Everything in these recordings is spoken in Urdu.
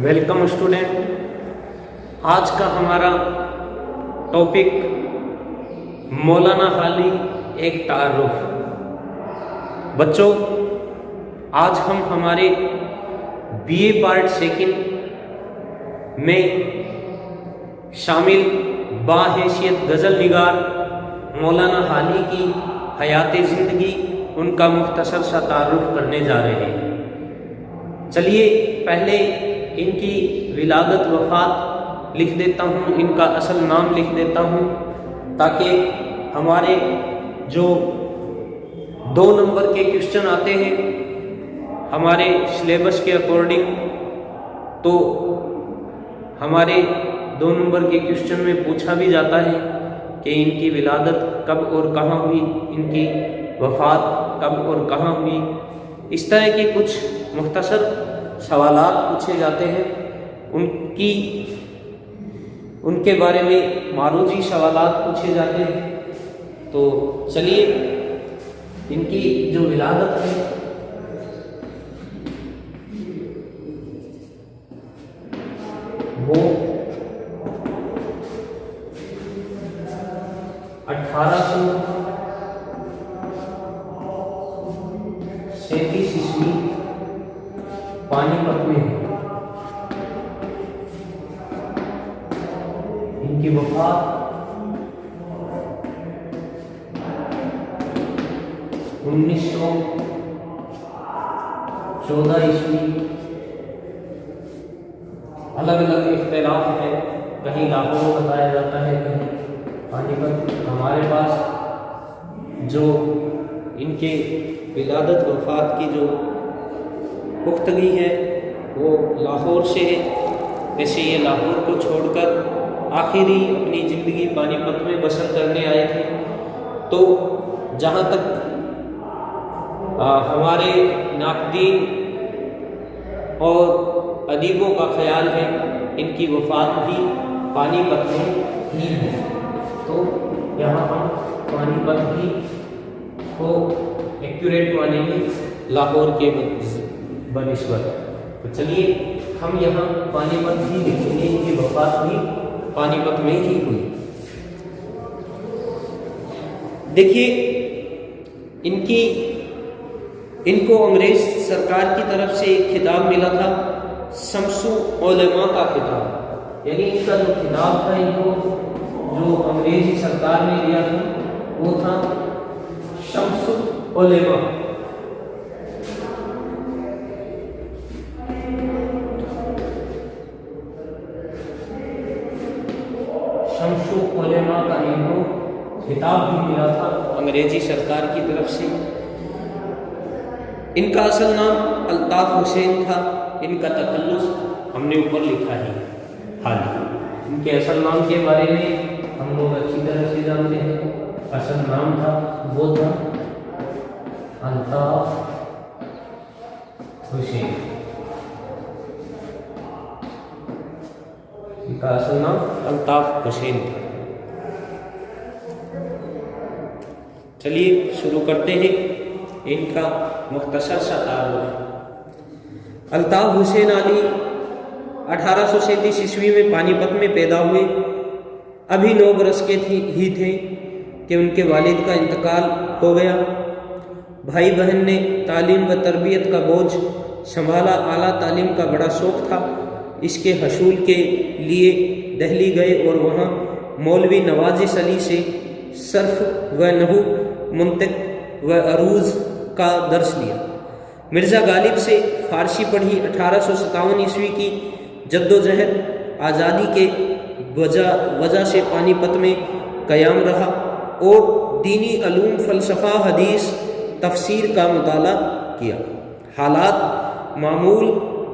ویلکم اسٹوڈنٹ، آج کا ہمارا ٹاپک مولانا حالی ایک تعارف۔ بچوں، آج ہم ہمارے بی اے پارٹ سیکنڈ میں شامل باحیثیت غزل نگار مولانا حالی کی حیات زندگی، ان کا مختصر سا تعارف کرنے جا رہے ہیں۔ چلیے پہلے ان کی ولادت وفات لکھ دیتا ہوں، ان کا اصل نام لکھ دیتا ہوں، تاکہ ہمارے جو 2 نمبر کے کوشچن آتے ہیں ہمارے سلیبس کے اکارڈنگ، تو ہمارے 2 نمبر کے کوشچن میں پوچھا بھی جاتا ہے کہ ان کی ولادت کب اور کہاں ہوئی، ان کی وفات کب اور کہاں ہوئی۔ اس طرح کے کچھ مختصر سوالات پوچھے جاتے ہیں، ان کے بارے میں معروضی سوالات پوچھے جاتے ہیں۔ تو چلیے ان کی جو ولادت ہے وہ 1837 عیسوی پانی پت میں ہے۔ ان کی وفات 1914 عیسوی۔ الگ الگ اختلاف ہے، کہیں لاہور بتایا جاتا ہے، کہیں پانی پت۔ ہمارے پاس جو ان کے ولادت وفات کی جو پختگی ہے وہ لاہور سے ہے۔ ویسے یہ لاہور کو چھوڑ کر آخری اپنی زندگی پانی پت میں بسر کرنے آئے تھے۔ تو جہاں تک ہمارے ناقدین اور ادیبوں کا خیال ہے، ان کی وفات بھی پانی پت میں ہی ہے۔ تو یہاں ہم پانی پت ہی کو ایکوریٹ مانیں گے لاہور کے بنسبت۔ تو چلیے ہم یہاں پانی پت ہی لکھیں گے، ان کی وفات بھی پانی پت میں ہی ہوئی۔ دیکھیے ان کو انگریز سرکار کی طرف سے ایک خطاب ملا تھا، شمس علماء کا خطاب، یعنی ان کا جو خطاب تھا ان کو جو انگریزی سرکار نے دیا تھا وہ تھا شمس علماء۔ شمس علماء کا ان کو خطاب بھی ملا تھا انگریزی سرکار کی طرف سے۔ ان کا اصل نام الطاف حسین تھا، ان کا تخلص ہم نے اوپر لکھا ہے حالی۔ ان کے اصل نام کے بارے میں ہم لوگ اچھی طرح سے جانتے ہیں، اصل نام تھا وہ تھا الطاف حسین۔ ان کا اصل نام الطاف حسین تھا۔ چلیے شروع کرتے ہیں ان کا مختصر سا تعارف۔ الطاف حسین علی 1837 عیسوی میں پانی پت میں پیدا ہوئے۔ ابھی 9 برس کے ہی تھے کہ ان کے والد کا انتقال ہو گیا۔ بھائی بہن نے تعلیم و تربیت کا بوجھ سنبھالا۔ اعلیٰ تعلیم کا بڑا شوق تھا، اس کے حصول کے لیے دہلی گئے اور وہاں مولوی نوازش علی سے صرف و نحو، منطق و عروض کا درس لیا۔ مرزا غالب سے فارسی پڑھی۔ 1857 عیسوی کی جدوجہد آزادی کے وجہ سے پانی پت میں قیام رہا اور دینی علوم، فلسفہ، حدیث، تفسیر کا مطالعہ کیا۔ حالات معمول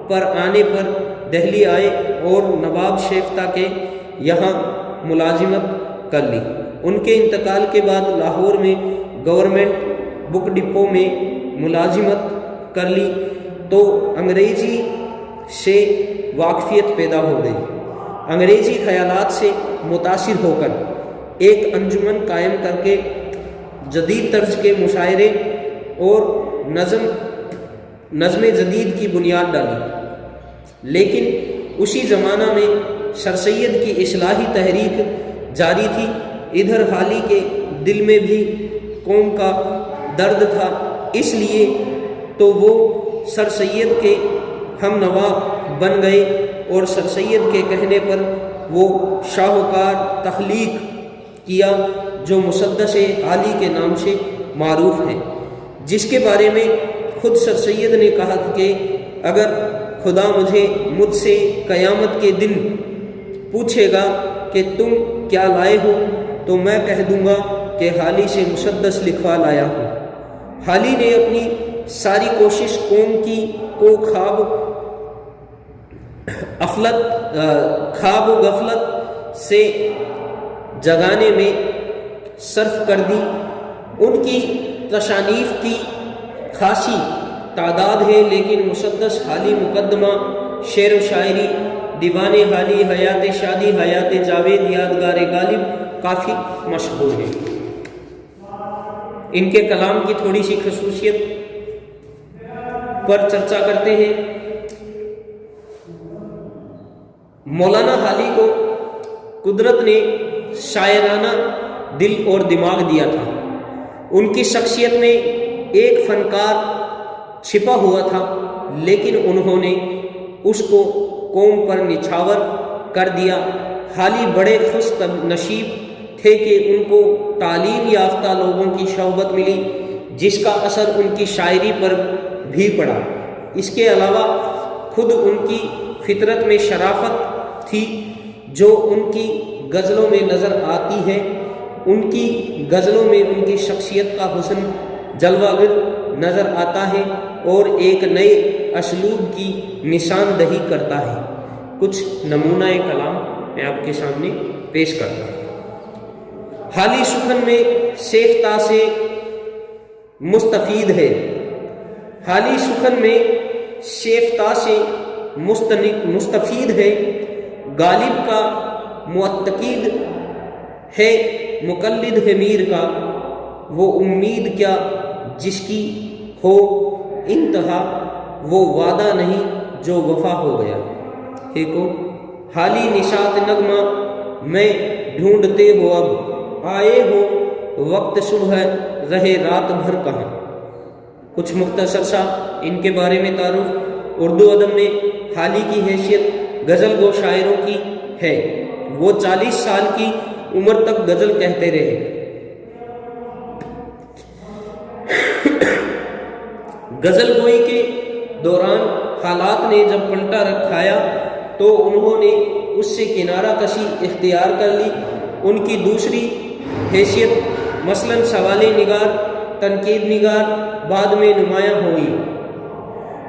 پر آنے پر دہلی آئے اور نواب شیفتہ کے یہاں ملازمت کر لی۔ ان کے انتقال کے بعد لاہور میں گورنمنٹ بک ڈپو میں ملازمت کر لی تو انگریزی سے واقفیت پیدا ہو گئی۔ انگریزی خیالات سے متاثر ہو کر ایک انجمن قائم کر کے جدید طرز کے مشاعرے اور نظم جدید کی بنیاد ڈالی، لیکن اسی زمانہ میں سر سید کی اصلاحی تحریک جاری تھی۔ ادھر حالی کے دل میں بھی قوم کا درد تھا، اس لیے تو وہ سر سید کے ہم نوا بن گئے اور سر سید کے کہنے پر وہ شاہکار تخلیق کیا جو مسدس حالی کے نام سے معروف ہے، جس کے بارے میں خود سر سید نے کہا کہ اگر خدا مجھ سے قیامت کے دن پوچھے گا کہ تم کیا لائے ہو تو میں کہہ دوں گا کہ حالی سے مسدس لکھوا لایا ہوں۔ حالی نے اپنی ساری کوشش قوم کو خواب و غفلت سے جگانے میں صرف کر دی۔ ان کی تصانیف کی خاصی تعداد ہے، لیکن مسدس حالی مقدمہ، شعر و شاعری، دیوان حالی، حیات شادی، حیات جاوید، یادگار غالب کافی مشہور ہے۔ ان کے کلام کی تھوڑی سی خصوصیت پر چرچا کرتے ہیں۔ مولانا حالی کو قدرت نے شاعرانہ دل اور دماغ دیا تھا۔ ان کی شخصیت میں ایک فنکار چھپا ہوا تھا، لیکن انہوں نے اس کو قوم پر نچھاور کر دیا۔ حالی بڑے خوش نصیب تھے کہ ان کو تعلیم یافتہ لوگوں کی صحبت ملی، جس کا اثر ان کی شاعری پر بھی پڑا۔ اس کے علاوہ خود ان کی فطرت میں شرافت تھی جو ان کی غزلوں میں نظر آتی ہے۔ ان کی غزلوں میں ان کی شخصیت کا حسن جلوہ گر نظر آتا ہے اور ایک نئے اسلوب کی نشاندہی کرتا ہے۔ کچھ نمونہ کلام میں آپ کے سامنے پیش کرتا ہوں۔ حالی سخن میں سیفتا سے مستفید ہے۔ حالی سخن میں سیفتا سے مستفید ہے، غالب کا معتقد ہے، مقلد ہے میر کا، وہ امید کیا جس کی ہو انتہا، وہ وعدہ نہیں جو وفا ہو گیا۔ ایکو حالی نشاط نغمہ میں ڈھونڈتے ہو، اب آئے ہو وقت صبح رہے رات بھر کہاں۔ کچھ مختصر سا ان کے بارے میں تعارف۔ اردو ادب میں حالی کی حیثیت غزل گو شاعروں کی ہے۔ وہ 40 سال کی عمر تک غزل کہتے رہے۔ غزل گوئی کے دوران حالات نے جب پلٹا رکھایا تو انہوں نے اس سے کنارہ کشی اختیار کر لی۔ ان کی دوسری حیثیت مثلاً سوال نگار، تنقید نگار بعد میں نمایاں ہوئی۔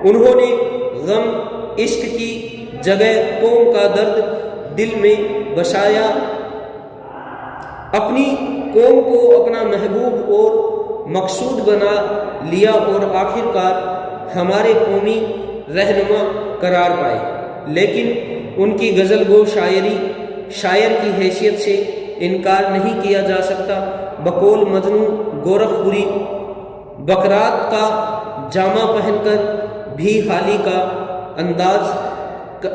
انہوں نے غم عشق کی جگہ قوم کا درد دل میں بسایا، اپنی قوم کو اپنا محبوب اور مقصود بنا لیا اور آخرکار ہمارے قومی رہنما قرار پائے۔ لیکن ان کی غزل گو شاعر کی حیثیت سے انکار نہیں کیا جا سکتا۔ بقول مجنوں گورکھ پوری بکرات کا جامہ پہن کر بھی حالی کا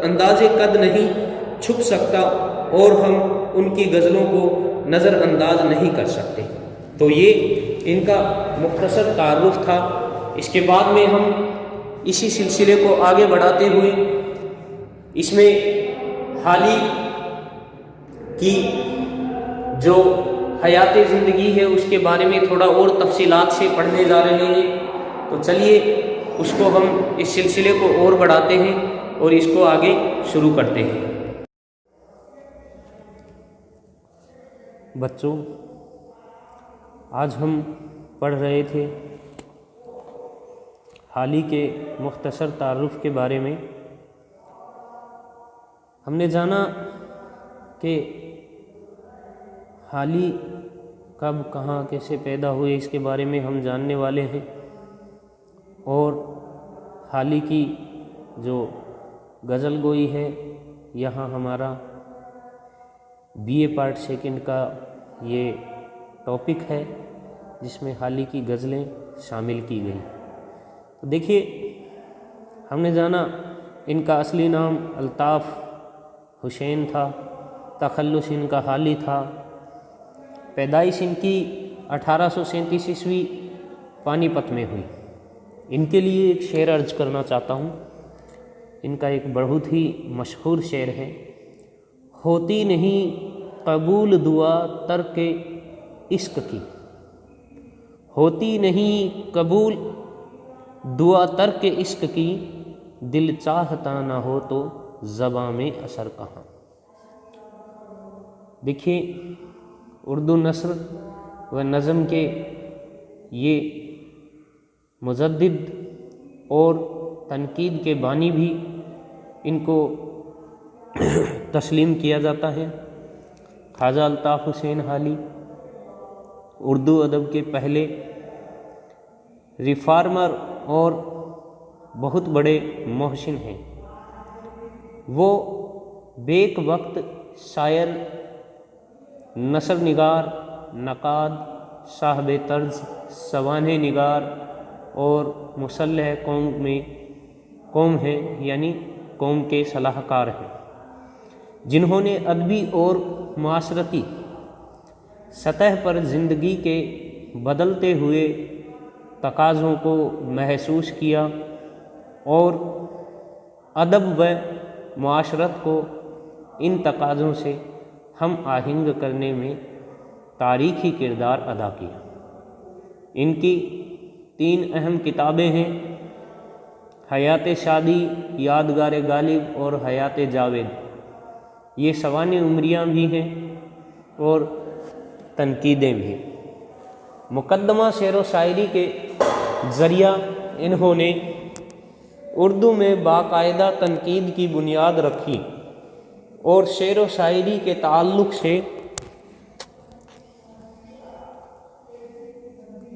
انداز قد نہیں چھپ سکتا اور ہم ان کی غزلوں کو نظر انداز نہیں کر سکتے۔ تو یہ ان کا مختصر تعارف تھا۔ اس کے بعد میں ہم اسی سلسلے کو آگے بڑھاتے ہوئے اس میں حالی کی جو حیات زندگی ہے اس کے بارے میں تھوڑا اور تفصیلات سے پڑھنے جا رہے ہیں۔ تو چلیے اس کو ہم اس سلسلے کو اور بڑھاتے ہیں اور اس کو آگے شروع کرتے ہیں۔ بچوں، آج ہم پڑھ رہے تھے حالی کے مختصر تعارف کے بارے میں۔ ہم نے جانا کہ حالی کب، کہاں، کیسے پیدا ہوئے، اس کے بارے میں ہم جاننے والے ہیں۔ اور حالی کی جو غزل گوئی ہے، یہاں ہمارا BA پارٹ 2 کا یہ ٹاپک ہے جس میں حالی کی غزلیں شامل کی گئیں۔ تو دیکھیے، ہم نے جانا ان کا اصلی نام الطاف حسین تھا، تخلص ان کا حالی تھا۔ پیدائش ان کی 1837 عیسوی پانی پت میں ہوئی۔ ان کے لیے ایک شعر عرض کرنا چاہتا ہوں۔ ان کا ایک بہت ہی مشہور شعر ہے: ہوتی نہیں قبول دعا ترک عشق کی، ہوتی نہیں قبول دعا ترک عشق کی، دل چاہتا نہ ہو تو زباں میں اثر کہاں۔ دیکھیے، اردو نثر و نظم کے یہ مجدد اور تنقید کے بانی بھی ان کو تسلیم کیا جاتا ہے۔ خواجہ الطاف حسین حالی اردو ادب کے پہلے ریفارمر اور بہت بڑے محسن ہیں۔ وہ بیک وقت شاعر، نثر نگار، نقاد، صاحب طرز، سوانح نگار اور مصلح قوم ہیں، یعنی قوم کے صلاح کار ہیں، جنہوں نے ادبی اور معاشرتی سطح پر زندگی کے بدلتے ہوئے تقاضوں کو محسوس کیا اور ادب و معاشرت کو ان تقاضوں سے ہم آہنگ کرنے میں تاریخی کردار ادا کیا۔ ان کی 3 اہم کتابیں ہیں: حیات شادی، یادگار غالب اور حیات جاوید۔ یہ سوانح عمریاں بھی ہیں اور تنقیدیں بھی۔ مقدمہ شعر و شاعری کے ذریعہ انہوں نے اردو میں باقاعدہ تنقید کی بنیاد رکھی اور شعر و شاعری کے تعلق سے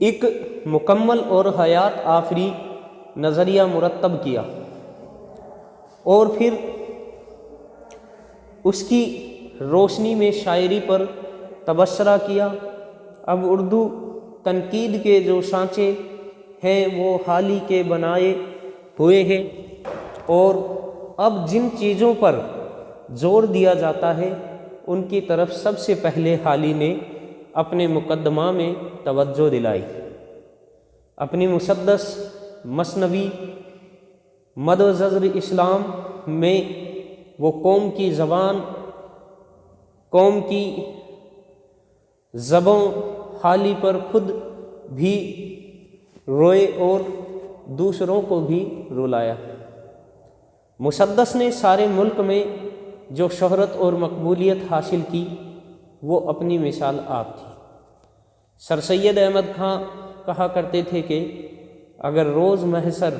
ایک مکمل اور حیات آفری نظریہ مرتب کیا اور پھر اس کی روشنی میں شاعری پر تبصرہ کیا۔ اب اردو تنقید کے جو سانچے ہیں وہ حالی کے بنائے ہوئے ہیں، اور اب جن چیزوں پر زور دیا جاتا ہے ان کی طرف سب سے پہلے حالی نے اپنے مقدمہ میں توجہ دلائی۔ اپنی مسدس مثنوی مد و زجر اسلام میں وہ قوم کی زبان، قوم کی زبوں حالی پر خود بھی روئے اور دوسروں کو بھی رلایا۔ مسدس نے سارے ملک میں جو شہرت اور مقبولیت حاصل کی وہ اپنی مثال آپ تھی۔ سر سید احمد خان کہا کرتے تھے کہ اگر روز محشر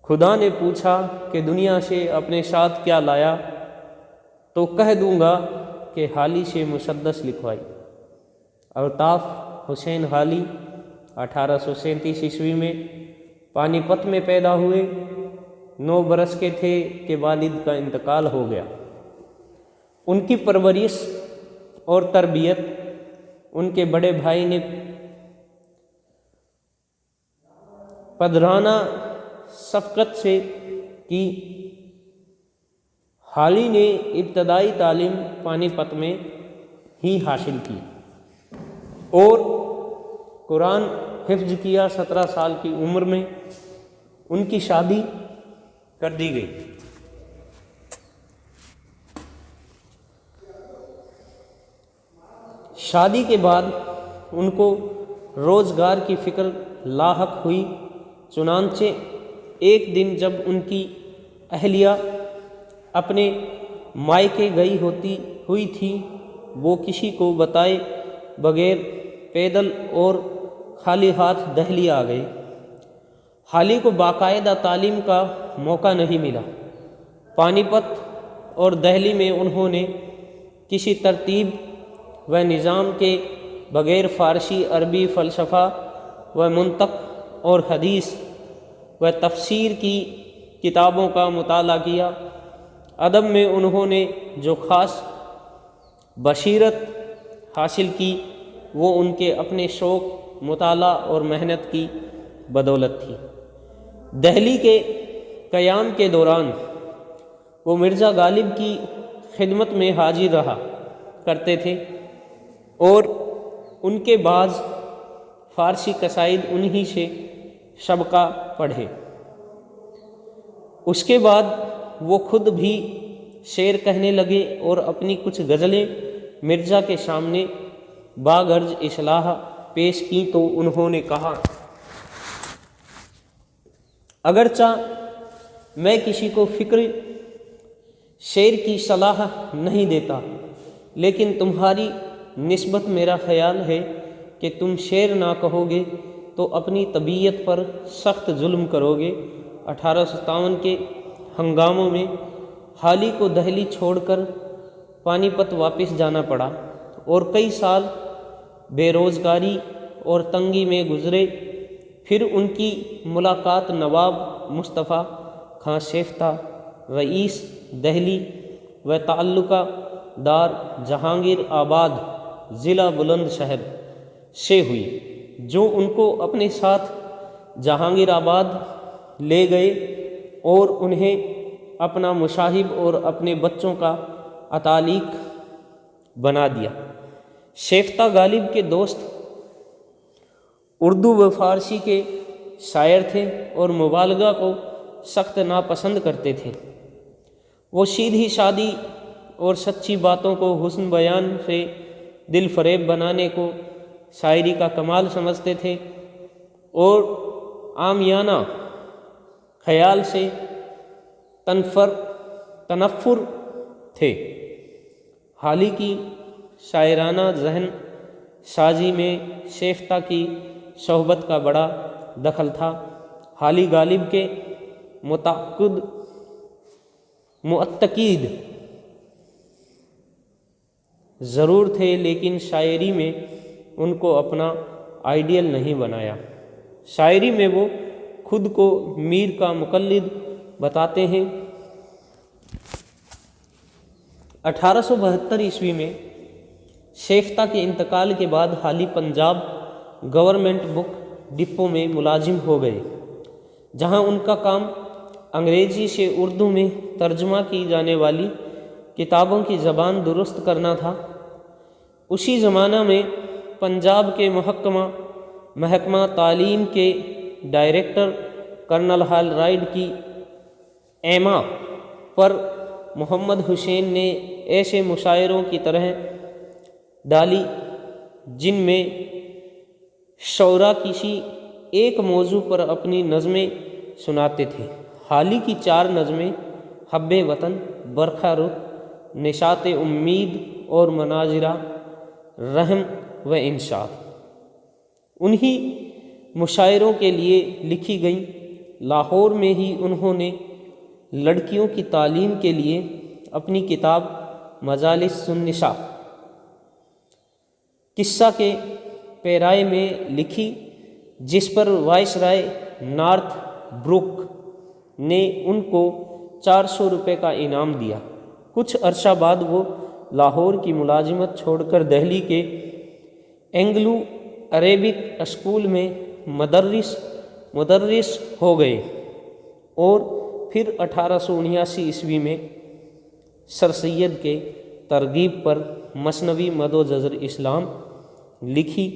خدا نے پوچھا کہ دنیا سے اپنے ساتھ کیا لایا تو کہہ دوں گا کہ حالی سے مسدس لکھوائی۔ الطاف حسین حالی 1837 عیسوی میں پانی پت میں پیدا ہوئے۔ 9 برس کے تھے کہ والد کا انتقال ہو گیا۔ ان کی پرورش اور تربیت ان کے بڑے بھائی نے پدرانہ شفقت سے کی۔ حالی نے ابتدائی تعلیم پانی پت میں ہی حاصل کی اور قرآن حفظ کیا۔ 17 سال کی عمر میں ان کی شادی کر دی گئی۔ شادی کے بعد ان کو روزگار کی فکر لاحق ہوئی، چنانچہ ایک دن جب ان کی اہلیہ اپنے مائکے گئی ہوئی تھی، وہ کسی کو بتائے بغیر پیدل اور خالی ہاتھ دہلی آ گئے۔ حالی کو باقاعدہ تعلیم کا موقع نہیں ملا۔ پانی پت اور دہلی میں انہوں نے کسی ترتیب و نظام کے بغیر فارسی، عربی، فلسفہ و منطق اور حدیث و تفسیر کی کتابوں کا مطالعہ کیا۔ ادب میں انہوں نے جو خاص بصیرت حاصل کی وہ ان کے اپنے شوق، مطالعہ اور محنت کی بدولت تھی۔ دہلی کے قیام کے دوران وہ مرزا غالب کی خدمت میں حاضر رہا کرتے تھے اور ان کے بعض فارسی قصائد انہی سے سبقہ پڑھے۔ اس کے بعد وہ خود بھی شعر کہنے لگے اور اپنی کچھ غزلیں مرزا کے سامنے باغرض اصلاح پیش کی تو انہوں نے کہا، اگرچہ میں کسی کو فکر شعر کی صلاح نہیں دیتا، لیکن تمہاری نسبت میرا خیال ہے کہ تم شعر نہ کہو گے تو اپنی طبیعت پر سخت ظلم کرو گے۔ 1857 کے ہنگاموں میں حالی کو دہلی چھوڑ کر پانی پت واپس جانا پڑا اور کئی سال بے روزگاری اور تنگی میں گزرے۔ پھر ان کی ملاقات نواب مصطفیٰ خان شیفتہ رئیس دہلی و تعلقہ دار جہانگیر آباد ضلع بلند شہر سے ہوئی، جو ان کو اپنے ساتھ جہانگیر آباد لے گئے اور انہیں اپنا مصاحب اور اپنے بچوں کا اتالیق بنا دیا۔ شیفتہ غالب کے دوست اردو و فارسی کے شاعر تھے اور مبالغہ کو سخت ناپسند کرتے تھے۔ وہ سیدھی سادی اور سچی باتوں کو حسن بیان سے دل فریب بنانے کو شاعری کا کمال سمجھتے تھے اور عامیانہ خیال سے تنفر تھے۔ حالی کی شاعرانہ ذہن سازی میں شیفتہ کی صحبت کا بڑا دخل تھا۔ حالی غالب کے معتقد ضرور تھے، لیکن شاعری میں ان کو اپنا آئیڈیل نہیں بنایا۔ شاعری میں وہ خود کو میر کا مقلد بتاتے ہیں۔ 1872 عیسوی میں شیفتہ کے انتقال کے بعد حالی پنجاب گورنمنٹ بک ڈپو میں ملازم ہو گئے، جہاں ان کا کام انگریزی سے اردو میں ترجمہ کی جانے والی کتابوں کی زبان درست کرنا تھا۔ اسی زمانہ میں پنجاب کے محکمہ تعلیم کے ڈائریکٹر کرنل ہال رائڈ کی ایما پر محمد حسین نے ایسے مشاعروں کی طرح ڈالی جن میں شعراء کسی ایک موضوع پر اپنی نظمیں سناتے تھے۔ حالی کی 4 نظمیں حب وطن، برقع رخ، نشاط امید اور مناظرہ رحم و انصاف انہی مشاعروں کے لیے لکھی گئیں۔ لاہور میں ہی انہوں نے لڑکیوں کی تعلیم کے لیے اپنی کتاب مجالس النساء قصہ کے پیرائے میں لکھی، جس پر وائس رائے نارتھ بروک نے ان کو 400 روپے کا انعام دیا۔ کچھ عرصہ بعد وہ لاہور کی ملازمت چھوڑ کر دہلی کے اینگلو عربک اسکول میں مدرس ہو گئے اور پھر 1879 عیسوی میں سر سید کے ترغیب پر مثنوی مد و جزر اسلام لکھی،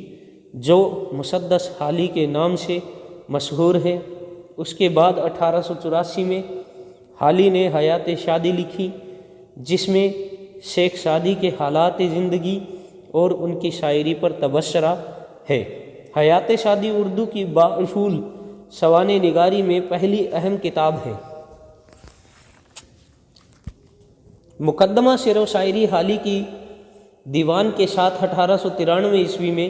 جو مسدس حالی کے نام سے مشہور ہے۔ اس کے بعد 1884 میں حالی نے حیات شادی لکھی، جس میں شیخ شادی کے حالات زندگی اور ان کی شاعری پر تبصرہ ہے۔ حیات شادی اردو کی بااصول سوانح نگاری میں پہلی اہم کتاب ہے۔ مقدمہ شعر و شاعری حالی کی دیوان کے ساتھ 1893 عیسوی میں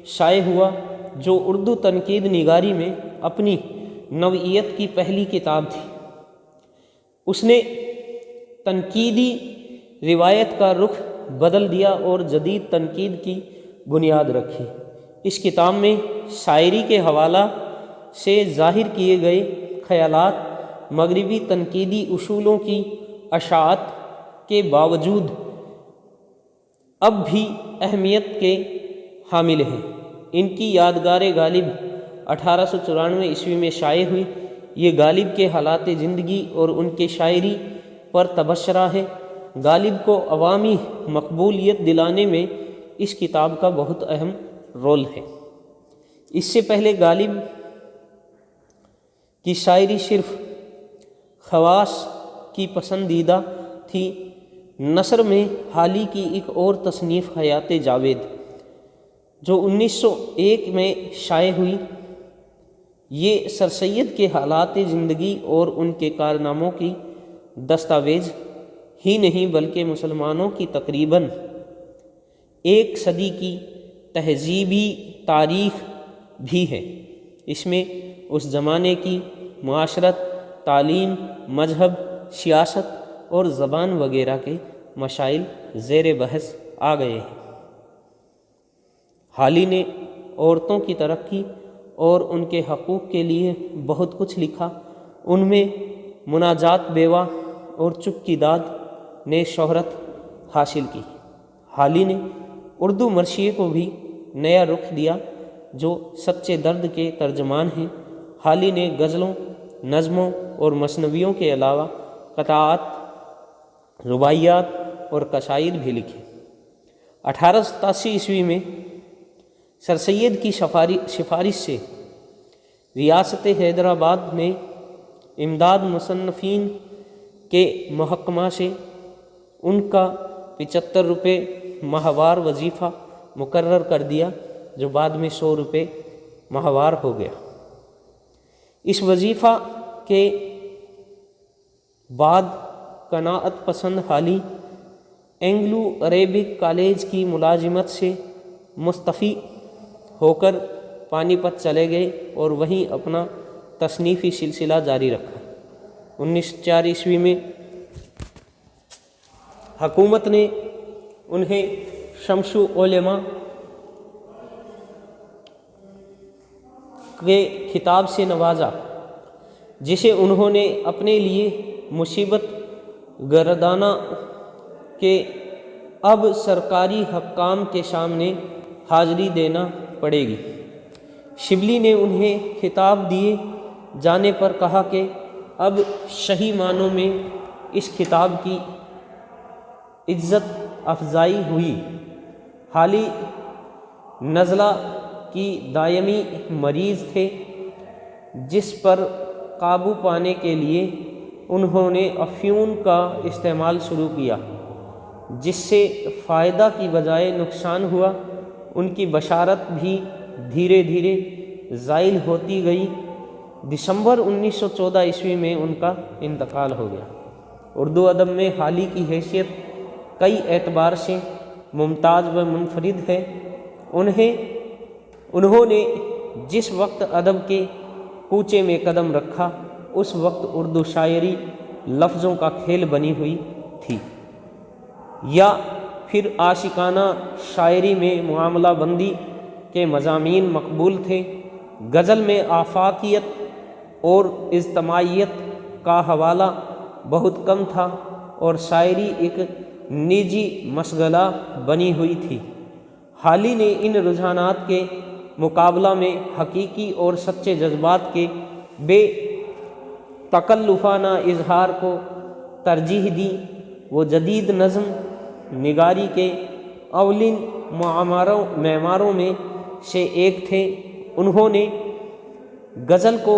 شائع ہوا، جو اردو تنقید نگاری میں اپنی نوعیت کی پہلی کتاب تھی۔ اس نے تنقیدی روایت کا رخ بدل دیا اور جدید تنقید کی بنیاد رکھی۔ اس کتاب میں شاعری کے حوالہ سے ظاہر کیے گئے خیالات مغربی تنقیدی اصولوں کی اشاعت کے باوجود اب بھی اہمیت کے حامل ہیں۔ ان کی یادگار غالب 1894 عیسوی میں شائع ہوئی۔ یہ غالب کے حالات زندگی اور ان کے شاعری پر تبصرہ ہے۔ غالب کو عوامی مقبولیت دلانے میں اس کتاب کا بہت اہم رول ہے۔ اس سے پہلے غالب کی شاعری صرف خواص کی پسندیدہ تھی۔ نثر میں حالی کی ایک اور تصنیف حیات جاوید جو 1901 میں شائع ہوئی، یہ سر سید کے حالات زندگی اور ان کے کارناموں کی دستاویز ہی نہیں بلکہ مسلمانوں کی تقریباً ایک صدی کی تہذیبی تاریخ بھی ہے۔ اس میں اس زمانے کی معاشرت، تعلیم، مذہب، سیاست اور زبان وغیرہ کے مسائل زیر بحث آ گئے ہیں۔ حالی نے عورتوں کی ترقی اور ان کے حقوق کے لیے بہت کچھ لکھا۔ ان میں مناجات بیوہ اور چپ کی داد نے شہرت حاصل کی۔ حالی نے اردو مرثیے کو بھی نیا رخ دیا جو سچے درد کے ترجمان ہیں۔ حالی نے غزلوں، نظموں اور مثنویوں کے علاوہ قطعات، رباعیات اور قصائد بھی لکھے۔ 1887 عیسوی میں سر سید کی سفارش سے ریاست حیدرآباد میں امداد مصنفین کے محکمہ سے ان کا 75 روپے ماہوار وظیفہ مقرر کر دیا جو بعد میں 100 روپے ماہوار ہو گیا۔ اس وظیفہ کے بعد قناعت پسند حالی اینگلو عربک کالج کی ملازمت سے مستعفی ہو کر پانی پت چلے گئے اور وہیں اپنا تصنیفی سلسلہ جاری رکھا۔ 1904 عیسوی میں حکومت نے انہیں شمس العلماء کے خطاب سے نوازا، جسے انہوں نے اپنے لیے مصیبت گردانا کہ اب سرکاری حکام کے سامنے حاضری دینا پڑے گی۔ شبلی نے انہیں خطاب دیے جانے پر کہا کہ اب صحیح معنوں میں اس خطاب کی عزت افزائی ہوئی۔ حالی نزلہ کی دائمی مریض تھے، جس پر قابو پانے کے لیے انہوں نے افیون کا استعمال شروع کیا، جس سے فائدہ کی بجائے نقصان ہوا۔ ان کی بشارت بھی دھیرے دھیرے زائل ہوتی گئی۔ دسمبر 1914 عیسوی میں ان کا انتقال ہو گیا۔ اردو ادب میں حالی کی حیثیت کئی اعتبار سے ممتاز و منفرد ہے۔ انہوں نے جس وقت ادب کے کوچے میں قدم رکھا اس وقت اردو شاعری لفظوں کا کھیل بنی ہوئی تھی، یا پھر عاشقانہ شاعری میں معاملہ بندی کے مضامین مقبول تھے۔ غزل میں آفاقیت اور اجتماعیت کا حوالہ بہت کم تھا اور شاعری ایک نجی مشغلہ بنی ہوئی تھی۔ حالی نے ان رجحانات کے مقابلہ میں حقیقی اور سچے جذبات کے بے تکلفانہ اظہار کو ترجیح دی۔ وہ جدید نظم نگاری کے اولین معماروں میں سے ایک تھے۔ انہوں نے غزل کو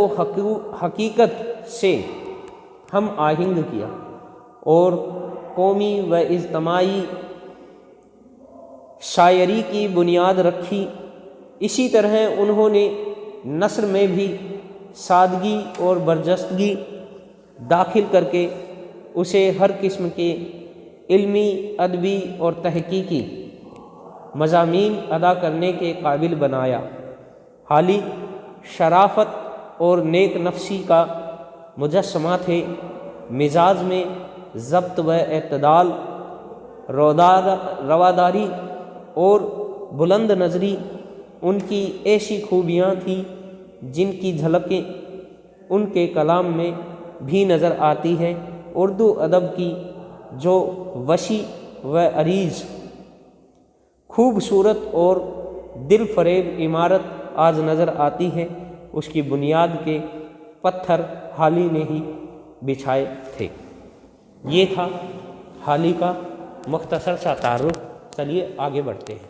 حقیقت سے ہم آہنگ کیا اور قومی و اجتماعی شاعری کی بنیاد رکھی۔ اسی طرح انہوں نے نثر میں بھی سادگی اور برجستگی داخل کر کے اسے ہر قسم کے علمی، ادبی اور تحقیقی مضامین ادا کرنے کے قابل بنایا۔ حالی شرافت اور نیک نفسی کا مجسمہ تھے۔ مزاج میں ضبط و اعتدال، رواداری اور بلند نظری ان کی ایسی خوبیاں تھیں جن کی جھلکیں ان کے کلام میں بھی نظر آتی ہیں۔ اردو ادب کی جو وسیع و عریض، خوبصورت اور دل فریب عمارت آج نظر آتی ہے، اس کی بنیاد کے پتھر حالی نے ہی بچھائے تھے۔ یہ تھا حال ہی کا مختصر سا تعارف. چلیے آگے بڑھتے ہیں.